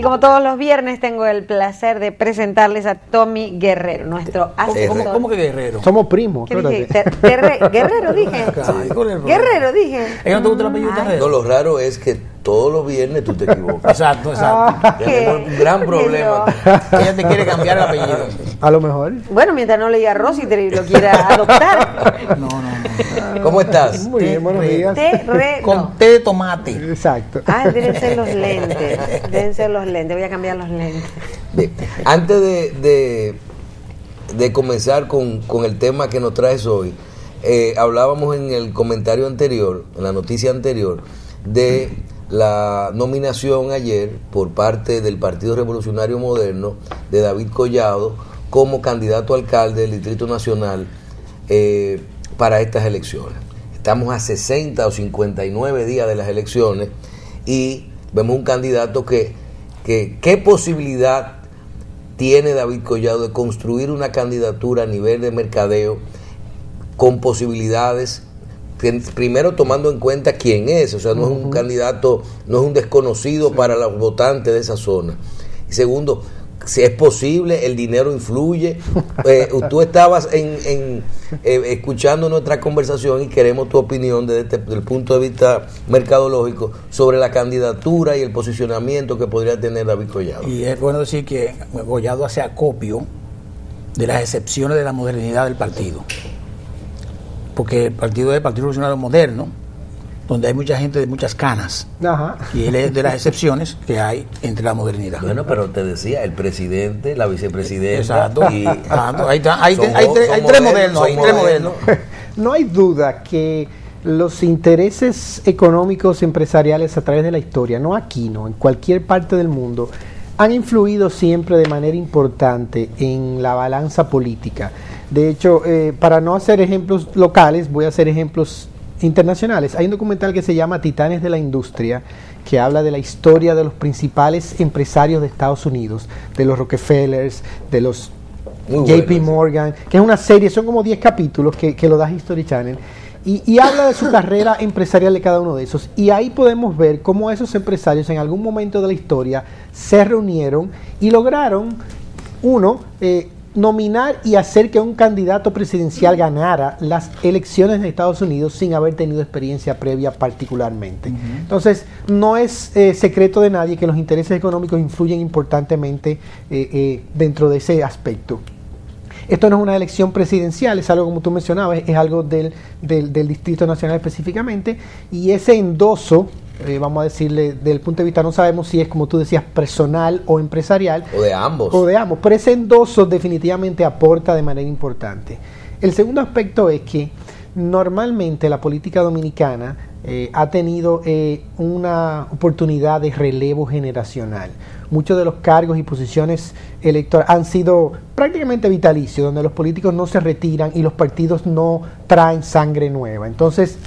como todos los viernes tengo el placer de presentarles a Tommy Guerrero, nuestro asesor. ¿Cómo que Guerrero? Somos primos. ¿Qué dije? Guerrero dije. Guerrero dije. ¿No te gusta el apellido Guerrero? No, lo raro es que todos los viernes tú te equivocas. Exacto. Tenemos un gran problema. Ella te quiere cambiar el apellido. A lo mejor. Bueno, mientras no le diga Rosy y lo quiera adoptar. No. ¿Cómo estás? Muy bien, buenos días. Con té de tomate. Exacto. Deben ser los lentes. Deben ser los lentes. Voy a cambiar los lentes. Bien. Antes de comenzar con el tema que nos traes hoy, hablábamos en el comentario anterior, en la noticia anterior, de la nominación ayer por parte del Partido Revolucionario Moderno de David Collado como candidato a alcalde del Distrito Nacional para estas elecciones. Estamos a 60 o 59 días de las elecciones y vemos un candidato que ¿qué posibilidad tiene David Collado de construir una candidatura a nivel de mercadeo con posibilidades? Primero tomando en cuenta quién es, o sea, no es un candidato, no es un desconocido para los votantes de esa zona. Y segundo, si es posible, el dinero influye. Tú estabas escuchando nuestra conversación y queremos tu opinión desde el punto de vista mercadológico sobre la candidatura y el posicionamiento que podría tener David Collado. Y es bueno decir que Collado hace acopio de las excepciones de la modernidad del partido. Porque el partido es el Partido Revolucionario Moderno, donde hay mucha gente de muchas canas. Ajá. Y él es de las excepciones que hay entre la modernidad. Bueno, pero te decía, el presidente, la vicepresidenta. Exacto. Hay tres modelos. No hay duda que los intereses económicos empresariales a través de la historia, no aquí, no, en cualquier parte del mundo, han influido siempre de manera importante en la balanza política. De hecho, para no hacer ejemplos locales, voy a hacer ejemplos internacionales. Hay un documental que se llama Titanes de la Industria, que habla de la historia de los principales empresarios de Estados Unidos, de los Rockefellers, de los JP Morgan, que es una serie, son como 10 capítulos que lo da History Channel, y habla de su carrera empresarial de cada uno de esos. Y ahí podemos ver cómo esos empresarios en algún momento de la historia se reunieron y lograron, nominar y hacer que un candidato presidencial ganara las elecciones de Estados Unidos sin haber tenido experiencia previa particularmente. Entonces, no es secreto de nadie que los intereses económicos influyen importantemente dentro de ese aspecto. Esto no es una elección presidencial, es algo, como tú mencionabas, es algo del Distrito Nacional específicamente, y ese endoso, vamos a decirle, desde el punto de vista, no sabemos si es, como tú decías, personal o empresarial. O de ambos. Pero ese endoso definitivamente aporta de manera importante. El segundo aspecto es que normalmente la política dominicana ha tenido una oportunidad de relevo generacional. Muchos de los cargos y posiciones electorales han sido prácticamente vitalicios, donde los políticos no se retiran y los partidos no traen sangre nueva. Entonces,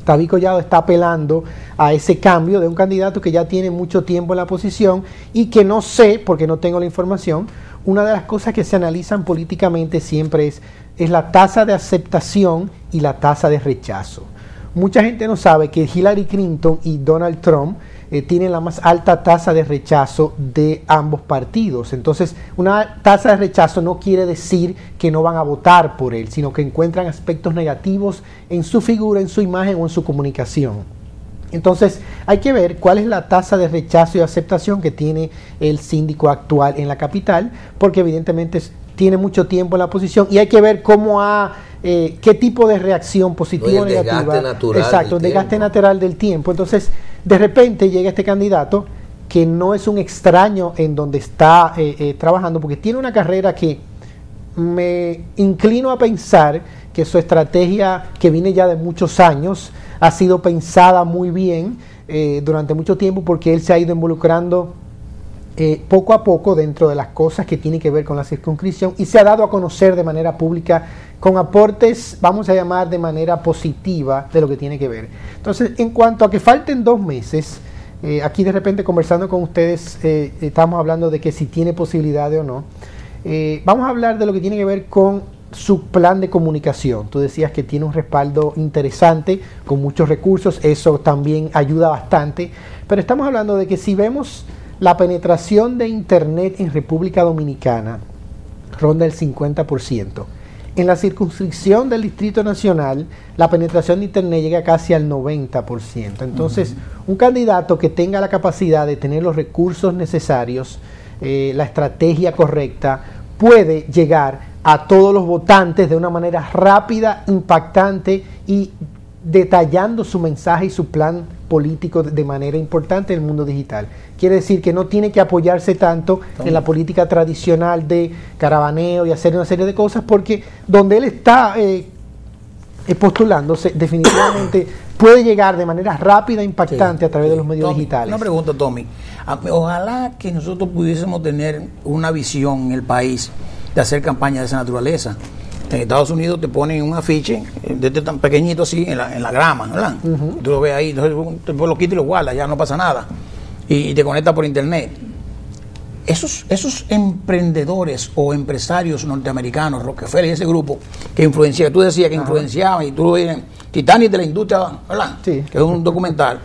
David Collado está apelando a ese cambio de un candidato que ya tiene mucho tiempo en la posición y que no sé, porque no tengo la información. Una de las cosas que se analizan políticamente siempre es la tasa de aceptación y la tasa de rechazo. Mucha gente no sabe que Hillary Clinton y Donald Trump tienen la más alta tasa de rechazo de ambos partidos. Entonces, una tasa de rechazo no quiere decir que no van a votar por él, sino que encuentran aspectos negativos en su figura, en su imagen o en su comunicación. Entonces, hay que ver cuál es la tasa de rechazo y aceptación que tiene el síndico actual en la capital, porque evidentemente tiene mucho tiempo en la posición y hay que ver cómo qué tipo de reacción positiva o negativa. Desgaste natural. Exacto, el desgaste natural del tiempo. Entonces, de repente llega este candidato que no es un extraño en donde está trabajando, porque tiene una carrera que me inclino a pensar que su estrategia, que viene ya de muchos años, ha sido pensada muy bien durante mucho tiempo, porque él se ha ido involucrando poco a poco dentro de las cosas que tienen que ver con la circunscripción y se ha dado a conocer de manera pública con aportes, vamos a llamar, de manera positiva de lo que tiene que ver. Entonces, en cuanto a que falten 2 meses, aquí de repente conversando con ustedes estamos hablando de que si tiene posibilidades o no. Vamos a hablar de lo que tiene que ver con su plan de comunicación. Tú decías que tiene un respaldo interesante con muchos recursos, eso también ayuda bastante, pero estamos hablando de que si vemos la penetración de Internet en República Dominicana ronda el 50%. En la circunscripción del Distrito Nacional, la penetración de Internet llega casi al 90%. Entonces, un candidato que tenga la capacidad de tener los recursos necesarios, la estrategia correcta, puede llegar a todos los votantes de una manera rápida, impactante y detallando su mensaje y su plan político de manera importante en el mundo digital. Quiere decir que no tiene que apoyarse tanto en la política tradicional de caravaneo y hacer una serie de cosas, porque donde él está postulándose, definitivamente puede llegar de manera rápida e impactante a través de los medios digitales. Una pregunta, Tommy. Ojalá que nosotros pudiésemos tener una visión en el país de hacer campañas de esa naturaleza. En Estados Unidos te ponen un afiche de este tan pequeñito así en la grama, ¿verdad? Tú lo ves ahí, entonces te lo quitas y lo guardas, ya no pasa nada. Y te conectas por internet. Esos emprendedores o empresarios norteamericanos, Rockefeller y ese grupo que influenciaban, tú decías que influenciaban, y tú lo ves, Titanic de la industria, ¿verdad? Sí. Que es un documental,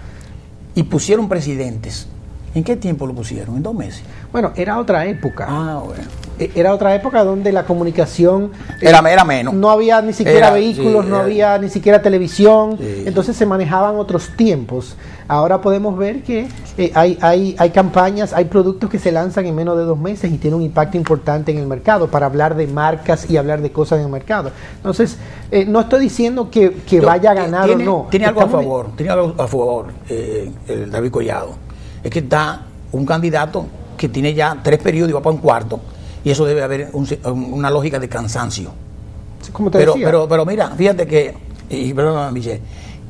y pusieron presidentes. ¿En qué tiempo lo pusieron? ¿En 2 meses? Bueno, era otra época. Bueno. Era otra época donde la comunicación era menos. No había ni siquiera vehículos, no había ni siquiera televisión, entonces se manejaban otros tiempos. Ahora podemos ver que hay campañas, hay productos que se lanzan en menos de 2 meses y tienen un impacto importante en el mercado para hablar de marcas y hablar de cosas en el mercado. Entonces, no estoy diciendo que vaya a ganar o no. Tiene algo a favor, el David Collado. Es que está un candidato que tiene ya 3 periodos y va para un 4º. Y eso debe haber una lógica de cansancio. Como te decía. Pero mira, fíjate que, y perdóname, Michelle,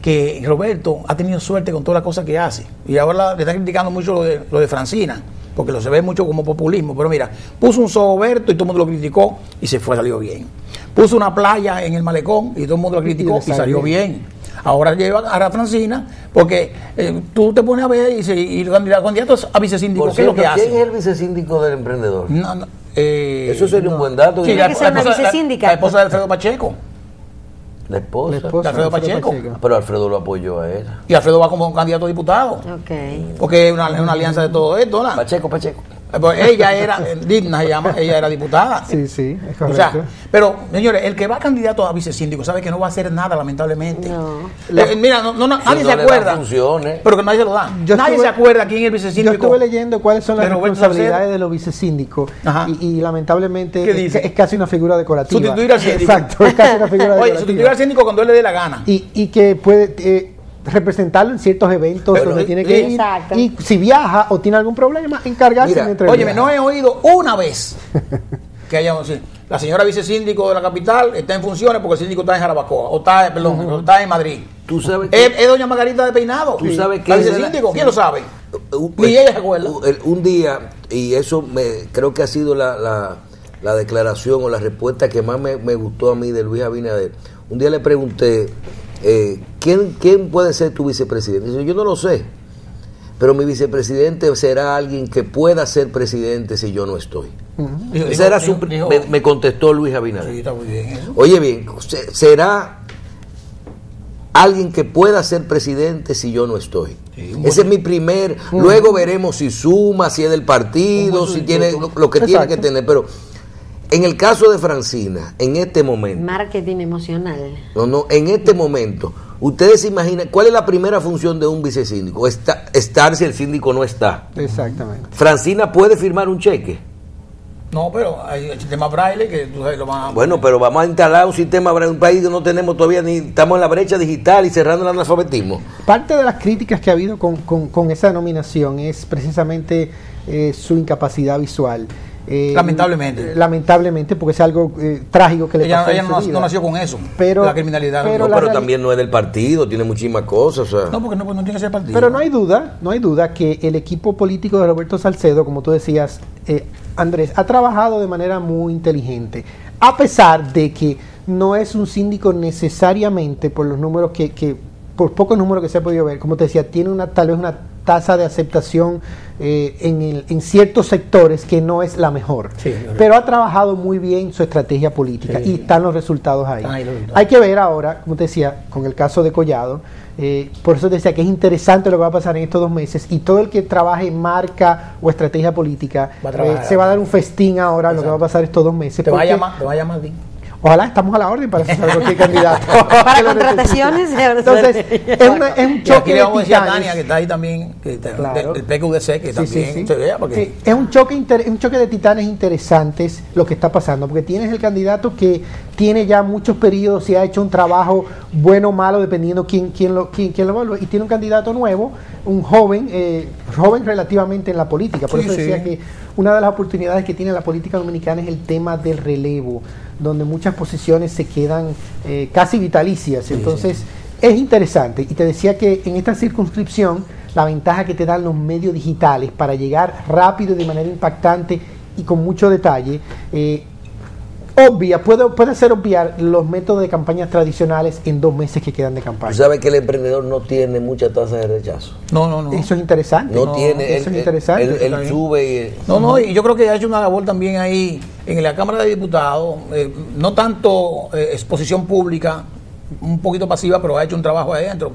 que Roberto ha tenido suerte con todas las cosas que hace. Y ahora le está criticando mucho lo de Francina, porque se ve mucho como populismo. Pero mira, puso un Soberto y todo el mundo lo criticó y salió bien. Puso una playa en el malecón y todo el mundo lo criticó y salió bien. Ahora lleva a la Francina, porque tú te pones a ver y los candidatos a vicesíndico, ¿qué es lo que hace? ¿Quién es el vicesíndico del emprendedor? Eso sería un buen dato. Tiene que ser una vicesíndica. La esposa de Alfredo Pacheco. La esposa de Alfredo Pacheco. Pero Alfredo lo apoyó a él. Y Alfredo va como un candidato a diputado. Porque es una alianza de todo esto, ¿no? Pacheco. Pues ella era digna, ella era diputada. Sí, es correcto. O sea, pero, señores, el que va candidato a vicesíndico sabe que no va a hacer nada, lamentablemente. Mira, nadie se acuerda. Pero que nadie se lo da. Nadie se acuerda quién es el vicesíndico. Yo estuve leyendo cuáles son las responsabilidades de los vicesíndicos y lamentablemente es casi una figura decorativa. Sustituir al síndico. Exacto, es casi una figura decorativa. Oye, sustituir al síndico cuando él le dé la gana. Y que puede representarlo en ciertos eventos donde tiene que ir. Y si viaja o tiene algún problema, encargarse mientras óyeme, no he oído una vez que haya la señora vicesíndico de la capital está en funciones porque el síndico está en Jarabacoa o está en Madrid. ¿Tú sabes es doña Margarita de Peinado. ¿Tú sabes que el vicesíndico? ¿Quién lo sabe? Ni ella se acuerda. Un día, y eso creo que ha sido la declaración o la respuesta que más me gustó a mí de Luis Abinader. Un día le pregunté, ¿quién puede ser tu vicepresidente? Dice, yo no lo sé, pero mi vicepresidente será alguien que pueda ser presidente si yo no estoy. Me contestó Luis Abinader. Sí, está muy bien. Oye bien, será alguien que pueda ser presidente si yo no estoy. Ese es mi primer. Luego veremos si suma, si es del partido, si tiene lo que tiene que tener, pero en el caso de Francina, en este momento. Marketing emocional. No, en este momento, ustedes se imaginan, ¿cuál es la primera función de un vicesíndico? Estar si el síndico no está. Exactamente. ¿Francina puede firmar un cheque? No, pero hay el sistema braille que tú sabes lo más. Bueno, pero vamos a instalar un sistema braille en un país que no tenemos todavía, ni estamos en la brecha digital y cerrando el analfabetismo. Parte de las críticas que ha habido con esa denominación es precisamente su incapacidad visual. Lamentablemente, porque es algo trágico que le pasó. Ella no nació con eso, pero la criminalidad. Pero también no es del partido, tiene muchísimas cosas. O sea. No, porque no tiene que ser partido. Pero no hay duda que el equipo político de Roberto Salcedo, como tú decías, Andrés, ha trabajado de manera muy inteligente, a pesar de que no es un síndico necesariamente por los números que por pocos números que se ha podido ver, como te decía, tiene tal vez una tasa de aceptación en ciertos sectores que no es la mejor, sí, pero ha trabajado muy bien su estrategia política, sí, y están los resultados ahí. Hay que ver ahora, como te decía, con el caso de Collado, por eso te decía que es interesante lo que va a pasar en estos 2 meses, y todo el que trabaje en marca o estrategia política se va a dar un festín ahora en lo que va a pasar estos 2 meses. Te va a llamar bien. Ojalá, estamos a la orden para hacer cualquier candidato. Para contrataciones. Entonces, es un choque. Aquí le vamos a decir a Tania, que está ahí también, que está, claro, el PQDC, que sí, también sí. se vea. Porque... es un choque de titanes interesantes lo que está pasando, porque tienes el candidato que tiene ya muchos periodos y ha hecho un trabajo bueno o malo, dependiendo quién lo evalúe, y tiene un candidato nuevo, un joven relativamente en la política. Por eso decía que una de las oportunidades que tiene la política dominicana es el tema del relevo, donde muchas posiciones se quedan casi vitalicias. Entonces, es interesante. Y te decía que en esta circunscripción, la ventaja que te dan los medios digitales para llegar rápido y de manera impactante y con mucho detalle, puede hacer obviar los métodos de campañas tradicionales en 2 meses que quedan de campaña. ¿Tú sabes que el emprendedor no tiene mucha tasa de rechazo? No. Eso es interesante. Eso es interesante. Él sube y... y yo creo que ha hecho una labor también ahí en la Cámara de Diputados, no tanto exposición pública, un poquito pasiva, pero ha hecho un trabajo ahí adentro.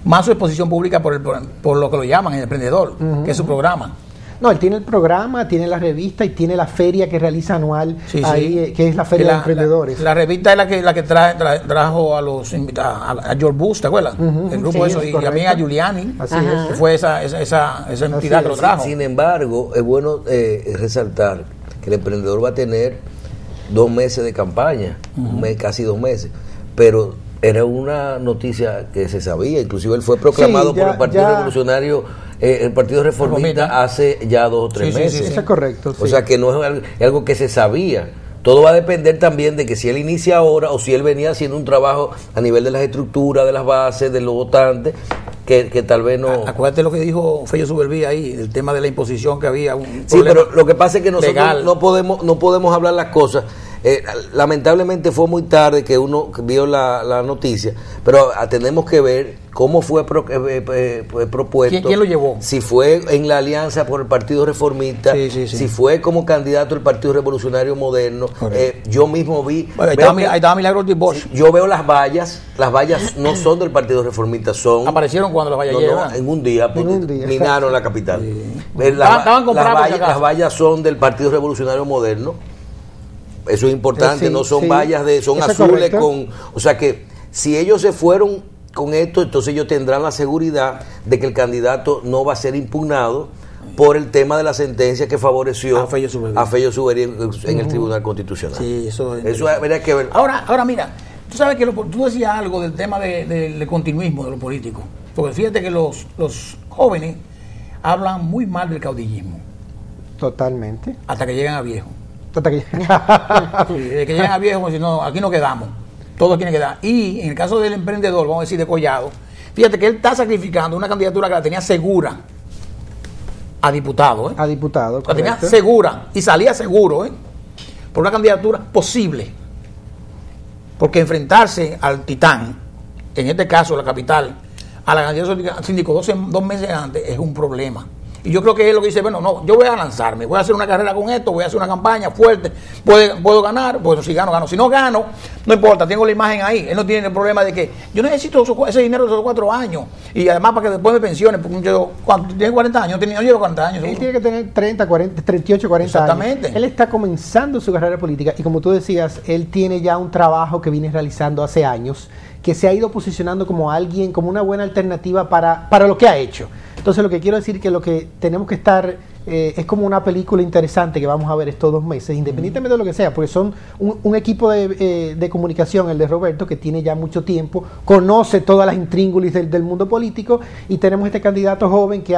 Más su exposición pública por lo que lo llaman el emprendedor, que es su programa. No, él tiene el programa, tiene la revista y tiene la feria que realiza anual, que es la Feria de Emprendedores. La revista es la que trajo a los invitados, a George Bush, ¿te acuerdas? El grupo eso, y también a Giuliani, que fue esa entidad que lo trajo. Sin embargo, es bueno resaltar que el emprendedor va a tener 2 meses de campaña, casi 2 meses, pero era una noticia que se sabía, inclusive él fue proclamado por el Partido Revolucionario, el Partido Reformista, hace ya 2 o 3 meses. Eso es correcto. O sea que no es algo que se sabía. Todo va a depender también de que si él inicia ahora o si él venía haciendo un trabajo a nivel de las estructuras, de las bases, de los votantes, que tal vez no... Acuérdate lo que dijo Fello Suberví ahí, el tema de la imposición que había. Sí, pero lo que pasa es que nosotros no podemos hablar las cosas. Lamentablemente fue muy tarde que uno vio la noticia, pero tenemos que ver cómo fue propuesto. ¿Quién lo llevó? Si fue en la alianza por el Partido Reformista, si fue como candidato del Partido Revolucionario Moderno. Yo mismo vi... Ahí estaba Milagros de Bosch. Yo veo las vallas no son del Partido Reformista, son... Aparecieron cuando las vallas llegaron. En un día, minaron la capital. Las vallas son del Partido Revolucionario Moderno. Eso es importante, no son vallas son azules o sea que si ellos se fueron con esto, entonces ellos tendrán la seguridad de que el candidato no va a ser impugnado por el tema de la sentencia que favoreció a Fello Suberví en el Tribunal Constitucional. Sí, eso habría que ver. Ahora mira, tú sabes que tú decías algo del tema del continuismo de los políticos, porque fíjate que los jóvenes hablan muy mal del caudillismo. Totalmente. Hasta que llegan a viejo. De que llegan a viejo, como si no, aquí no quedamos, todos quieren quedar. Y en el caso del emprendedor, vamos a decir de Collado, fíjate que él está sacrificando una candidatura que la tenía segura a diputado. A diputado, la tenía segura y salía seguro, por una candidatura posible. Porque enfrentarse al titán, en este caso la capital, a la candidatura síndico 2 meses antes, es un problema. Y yo creo que él lo que dice, bueno, no, yo voy a lanzarme, voy a hacer una carrera con esto, voy a hacer una campaña fuerte, puedo ganar, pues si gano, si no gano, no importa, tengo la imagen ahí. Él no tiene el problema de que yo necesito ese dinero de esos 4 años, y además para que después me pensione, porque yo, cuando tiene 40 años, no llevo 40 años. Él tiene que tener 30, 40, 38, 40 Exactamente. años. Él está comenzando su carrera política, y como tú decías, él tiene ya un trabajo que viene realizando hace años, que se ha ido posicionando como alguien, como una buena alternativa para lo que ha hecho. Entonces lo que quiero decir que lo que tenemos que estar es como una película interesante que vamos a ver estos 2 meses, independientemente de lo que sea, porque son un equipo de comunicación, el de Roberto, que tiene ya mucho tiempo, conoce todas las intríngulis del mundo político, y tenemos este candidato joven que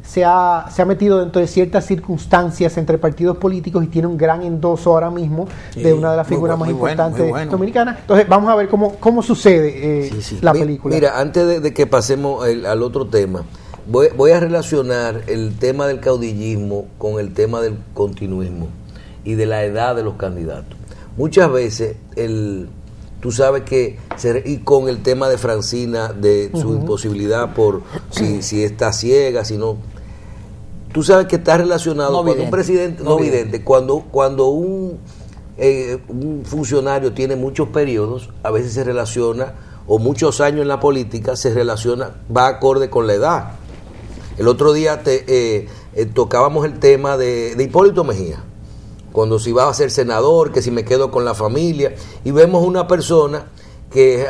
se ha metido dentro de ciertas circunstancias entre partidos políticos y tiene un gran endoso ahora mismo de una de las figuras más importantes dominicanas. Entonces vamos a ver cómo sucede la película. Mira, antes de que pasemos al otro tema, voy a relacionar el tema del caudillismo con el tema del continuismo y de la edad de los candidatos. Muchas veces tú sabes que, y con el tema de Francina, de su imposibilidad por si está ciega, si no, tú sabes que está relacionado no cuando vidente, un presidente, no vidente, cuando un funcionario tiene muchos periodos, a veces se relaciona, o muchos años en la política, se relaciona, va acorde con la edad. El otro día tocábamos el tema de Hipólito Mejía, cuando si va a ser senador, que si me quedo con la familia, y vemos una persona que es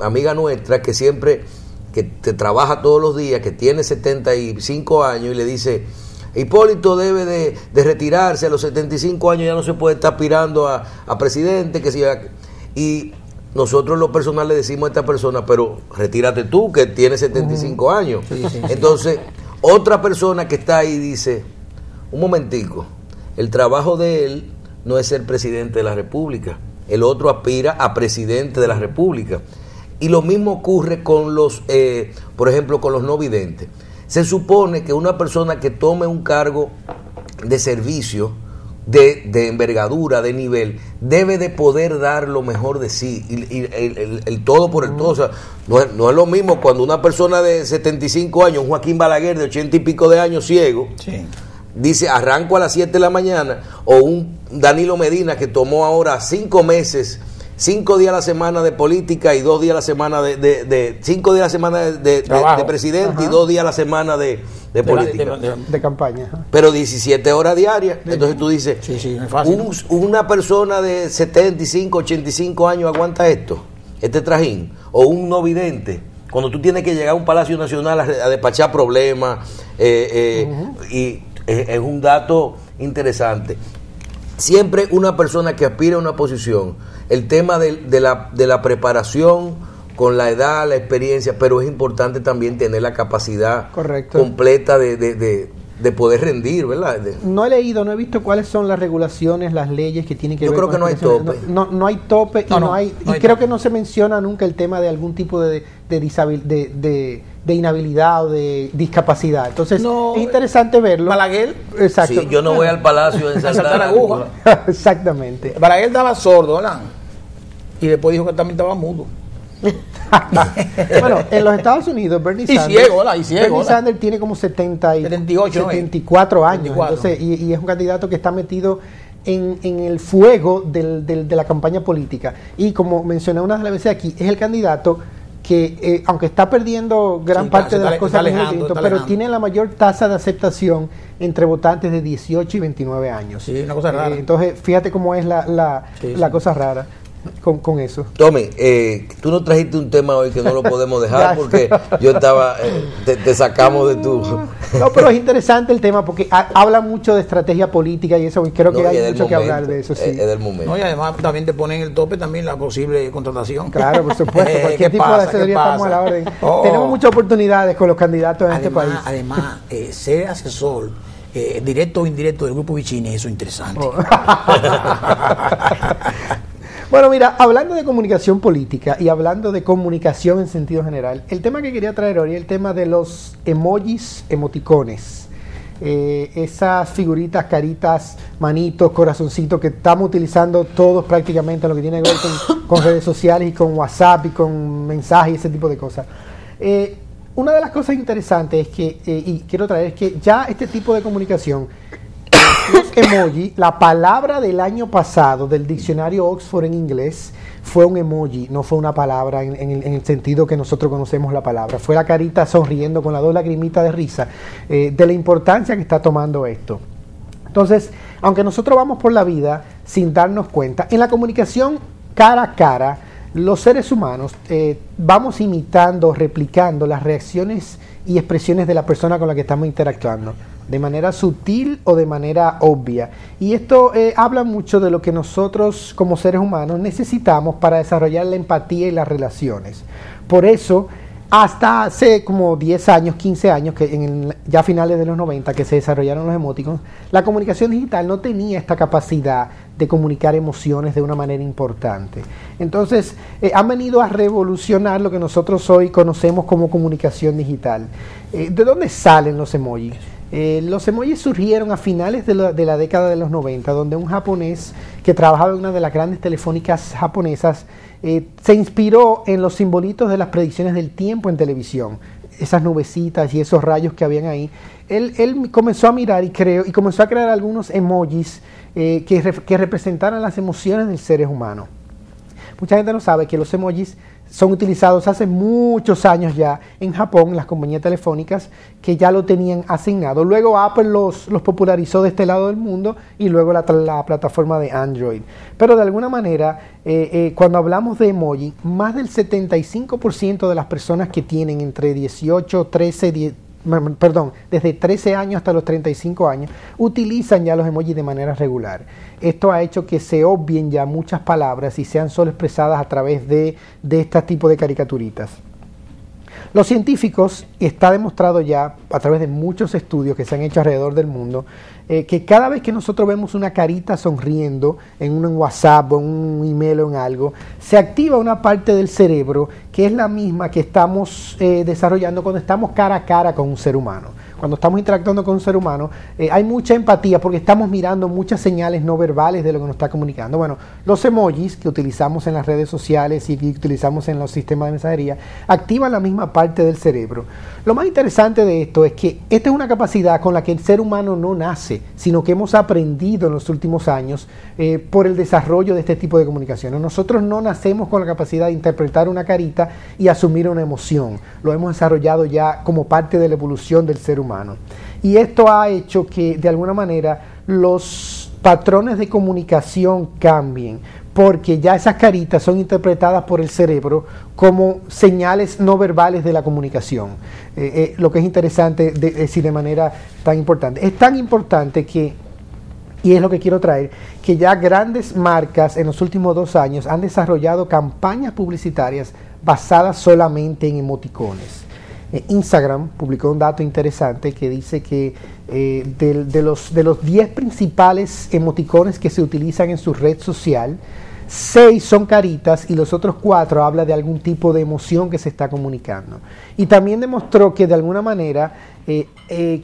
amiga nuestra, que siempre, que te trabaja todos los días, que tiene 75 años, y le dice, Hipólito debe de retirarse a los 75 años, ya no se puede estar aspirando a presidente, que si y nosotros lo personal le decimos a esta persona, pero retírate tú, que tienes 75 años. Sí. Entonces, otra persona que está ahí dice, un momentico, el trabajo de él no es ser presidente de la República, el otro aspira a presidente de la República. Y lo mismo ocurre con los, por ejemplo, con los no videntes. Se supone que una persona que tome un cargo de servicio, de envergadura, de nivel, debe de poder dar lo mejor de sí, y el todo por el todo. O sea, no es lo mismo cuando una persona de 75 años, un Joaquín Balaguer de 80 y pico de años, ciego, sí, dice arranco a las 7 de la mañana, o un Danilo Medina que tomó ahora 5 meses, 5 días a la semana de política y 2 días a la semana 5 días a la semana de presidente. Ajá. Y 2 días a la semana de política. De campaña. Ajá. Pero 17 horas diarias. Entonces tú dices, sí, no es fácil, ¿no? Una persona de 75, 85 años aguanta este trajín, o un no vidente, cuando tú tienes que llegar a un Palacio Nacional a despachar problemas, y es un dato interesante. Siempre una persona que aspira a una posición, el tema de la preparación con la edad, la experiencia, pero es importante también tener la capacidad completa de poder rendir, ¿verdad? No he leído, no he visto cuáles son las regulaciones, las leyes que tienen que ver con... Yo creo que no hay tope. No hay tope, y creo que no se menciona nunca el tema de algún tipo de inhabilidad o de discapacidad. Entonces, es interesante verlo. Balaguer, exacto. Sí, yo no voy al Palacio de saltar aguja. Exactamente. Balaguer estaba sordo, ¿verdad? Y después dijo que también estaba mudo. Bueno, en los Estados Unidos, Bernie Sanders tiene como 74 años. Entonces, y es un candidato que está metido en el fuego de la campaña política. Y como mencioné una de las veces aquí, es el candidato que, aunque está perdiendo gran parte de las cosas, pero tiene la mayor tasa de aceptación entre votantes de 18 y 29 años. Sí, una cosa rara. Entonces, fíjate cómo es la cosa rara con eso. Tommy, tú nos trajiste un tema hoy que no lo podemos dejar porque yo estaba, te sacamos de tu... No, pero es interesante el tema porque habla mucho de estrategia política y eso, y creo que hay mucho que hablar de eso. Sí. Es del momento. No, y además también te ponen en el tope también la posible contratación. Claro, por supuesto, cualquier tipo de asesoría estamos a la orden. Tenemos muchas oportunidades con los candidatos en este país. Además, ser asesor directo o indirecto del grupo Vicini, eso es interesante. Bueno, mira, hablando de comunicación política y hablando de comunicación en sentido general, el tema que quería traer hoy es el tema de los emojis, emoticones. Esas figuritas, caritas, manitos, corazoncitos que estamos utilizando todos prácticamente en lo que tiene que ver con redes sociales y con WhatsApp y con mensajes y ese tipo de cosas. Una de las cosas interesantes es que, y quiero traer, es que ya este tipo de comunicación, los emoji, la palabra del año pasado del diccionario Oxford en inglés fue un emoji, no fue una palabra en el sentido que nosotros conocemos la palabra. Fue la carita sonriendo con las 2 lagrimitas de risa, de la importancia que está tomando esto. Entonces, aunque nosotros vamos por la vida sin darnos cuenta, en la comunicación cara a cara, los seres humanos vamos imitando, replicando las reacciones y expresiones de la persona con la que estamos interactuando, de manera sutil o de manera obvia. Y esto habla mucho de lo que nosotros como seres humanos necesitamos para desarrollar la empatía y las relaciones. Por eso, hasta hace como 10 años, 15 años, que ya a finales de los 90, que se desarrollaron los emoticons, la comunicación digital no tenía esta capacidad de comunicar emociones de una manera importante. Entonces, han venido a revolucionar lo que nosotros hoy conocemos como comunicación digital. ¿De dónde salen los emojis? Los emojis surgieron a finales de la década de los 90, donde un japonés que trabajaba en una de las grandes telefónicas japonesas se inspiró en los simbolitos de las predicciones del tiempo en televisión, esas nubecitas y esos rayos que habían ahí. Él comenzó a mirar y comenzó a crear algunos emojis que representaran las emociones del ser humano. Mucha gente no sabe que los emojis son utilizados hace muchos años ya en Japón, en las compañías telefónicas, que ya lo tenían asignado. Luego Apple los popularizó de este lado del mundo y luego la plataforma de Android. Pero de alguna manera, cuando hablamos de emoji, más del 75% de las personas que tienen entre 18, 13, desde 13 años hasta los 35 años, utilizan ya los emojis de manera regular. Esto ha hecho que se obvien ya muchas palabras y sean solo expresadas a través de este tipo de caricaturitas. Los científicos, está demostrado ya a través de muchos estudios que se han hecho alrededor del mundo, que cada vez que nosotros vemos una carita sonriendo en un WhatsApp o en un email o en algo, se activa una parte del cerebro que es la misma que estamos desarrollando cuando estamos cara a cara con un ser humano. Cuando estamos interactuando con un ser humano, hay mucha empatía porque estamos mirando muchas señales no verbales de lo que nos está comunicando. Bueno, los emojis que utilizamos en las redes sociales y que utilizamos en los sistemas de mensajería activan la misma parte del cerebro. Lo más interesante de esto es que esta es una capacidad con la que el ser humano no nace, sino que hemos aprendido en los últimos años por el desarrollo de este tipo de comunicaciones. Nosotros no nacemos con la capacidad de interpretar una carita y asumir una emoción. Lo hemos desarrollado ya como parte de la evolución del ser humano. Y esto ha hecho que de alguna manera los patrones de comunicación cambien, porque ya esas caritas son interpretadas por el cerebro como señales no verbales de la comunicación. Lo que es interesante decir de manera tan importante. Es tan importante que, y es lo que quiero traer, que ya grandes marcas en los últimos 2 años han desarrollado campañas publicitarias basadas solamente en emoticones. Instagram publicó un dato interesante que dice que de los 10 principales emoticones que se utilizan en su red social, 6 son caritas y los otros 4 hablan de algún tipo de emoción que se está comunicando. Y también demostró que de alguna manera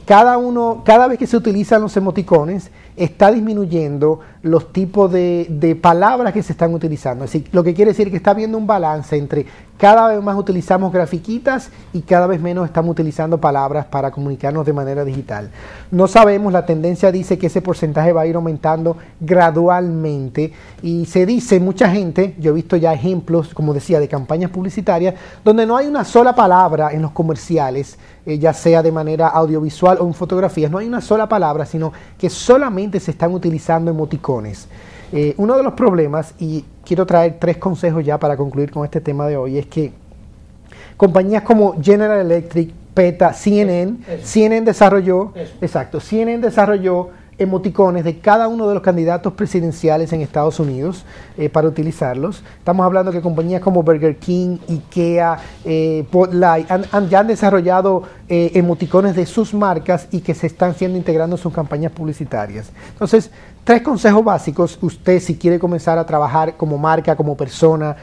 cada vez que se utilizan los emoticones está disminuyendo los tipos de palabras que se están utilizando. Es decir, lo que quiere decir que está habiendo un balance entre cada vez más utilizamos grafiquitas y cada vez menos estamos utilizando palabras para comunicarnos de manera digital. No sabemos, la tendencia dice que ese porcentaje va a ir aumentando gradualmente y se dice, mucha gente, yo he visto ya ejemplos, como decía, de campañas publicitarias donde no hay una sola palabra en los comerciales, ya sea de manera audiovisual o en fotografías, no hay una sola palabra, sino que solamente se están utilizando emoticones. Uno de los problemas, y quiero traer 3 consejos ya para concluir con este tema de hoy, es que compañías como General Electric, PETA, CNN desarrolló emoticones de cada uno de los candidatos presidenciales en Estados Unidos para utilizarlos. Estamos hablando que compañías como Burger King, IKEA, Bud Light ya han desarrollado emoticones de sus marcas y que se están siendo integrando en sus campañas publicitarias. Entonces, 3 consejos básicos. Usted, si quiere comenzar a trabajar como marca, como persona,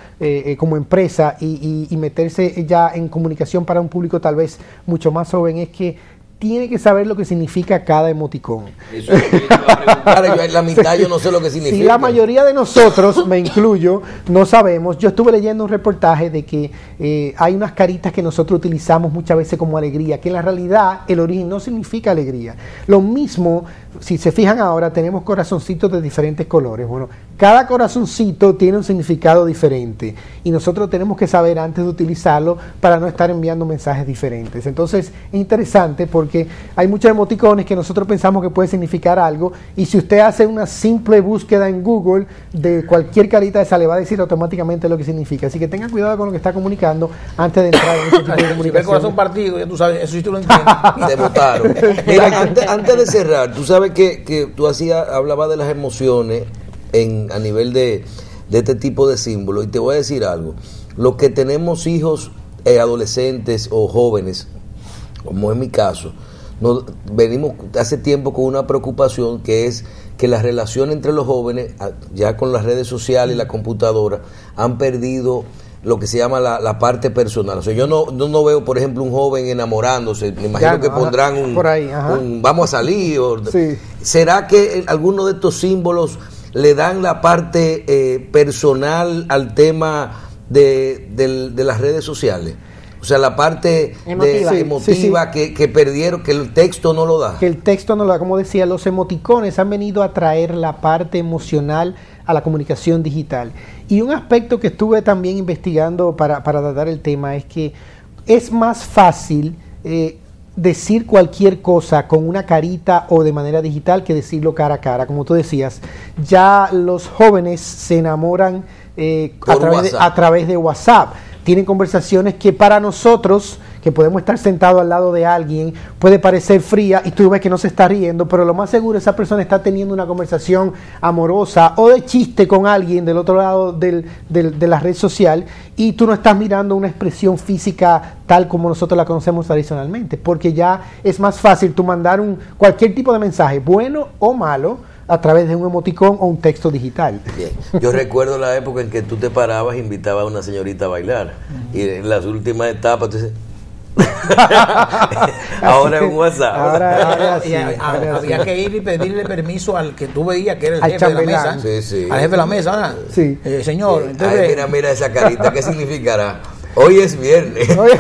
como empresa y meterse ya en comunicación para un público tal vez mucho más joven, es que tiene que saber lo que significa cada emoticón. Eso es lo que yo iba a preguntar. Yo en la mitad yo no sé lo que significa. Si la mayoría de nosotros, me incluyo, no sabemos. Yo estuve leyendo un reportaje de que hay unas caritas que nosotros utilizamos muchas veces como alegría, que en la realidad el origen no significa alegría. Lo mismo, si se fijan ahora, tenemos corazoncitos de diferentes colores. Bueno, cada corazoncito tiene un significado diferente y nosotros tenemos que saber antes de utilizarlo para no estar enviando mensajes diferentes. Entonces, es interesante porque hay muchos emoticones que nosotros pensamos que puede significar algo y si usted hace una simple búsqueda en Google de cualquier carita esa le va a decir automáticamente lo que significa. Así que tengan cuidado con lo que está comunicando antes de entrar en ese tipo de comunicación. Si ve el corazón partido, ya tú sabes, eso sí tú lo entiendes. Te votaron. Mira, antes de cerrar, tú sabes que tú hablabas de las emociones a nivel de este tipo de símbolos y te voy a decir algo. Los que tenemos hijos adolescentes o jóvenes, como en mi caso, venimos hace tiempo con una preocupación que es que la relación entre los jóvenes, ya con las redes sociales y la computadora, han perdido lo que se llama la parte personal. O sea, yo no veo, por ejemplo, un joven enamorándose. Me imagino que pondrán un vamos a salir. Sí. ¿Será que algunos de estos símbolos le dan la parte personal al tema de las redes sociales. O sea, la parte emotiva que perdieron, que el texto no lo da. Que el texto no lo da. Como decía, los emoticones han venido a traer la parte emocional a la comunicación digital. Y un aspecto que estuve también investigando para tratar el tema es que es más fácil decir cualquier cosa con una carita o de manera digital que decirlo cara a cara. Como tú decías, ya los jóvenes se enamoran a través de WhatsApp. Tienen conversaciones que para nosotros, que podemos estar sentados al lado de alguien, puede parecer fría y tú ves que no se está riendo, pero lo más seguro esa persona está teniendo una conversación amorosa o de chiste con alguien del otro lado de la red social y tú no estás mirando una expresión física tal como nosotros la conocemos tradicionalmente, porque ya es más fácil tú mandar cualquier tipo de mensaje, bueno o malo, a través de un emoticón o un texto digital. Bien. Yo recuerdo la época en que tú te parabas e invitabas a una señorita a bailar. Y en las últimas etapas tú dices... ahora es un WhatsApp. Ahora sí, había que ir y pedirle permiso al que tú veías que era el jefe de la mesa. Al jefe de la mesa, ¿verdad? Sí. Señor. Sí. Entonces, mira esa carita, ¿qué significará? Hoy es viernes. Bien.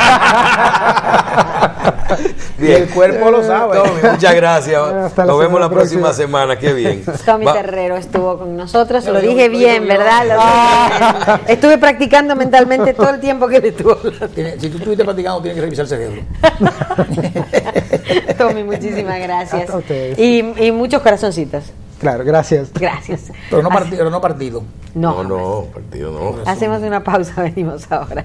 Y el cuerpo lo sabe. Tommy, muchas gracias. Nos vemos la próxima semana. Qué bien. Tommy Guerrero estuvo con nosotros. Lo dije bien, ¿verdad? Estuve practicando mentalmente todo el tiempo que él estuvo hablando. Si tú estuviste practicando, tienes que revisar el cerebro. Tommy, muchísimas gracias. Y muchos corazoncitos. Claro, gracias. Gracias. Pero no partido. No, partido no. Hacemos una pausa, venimos ahora.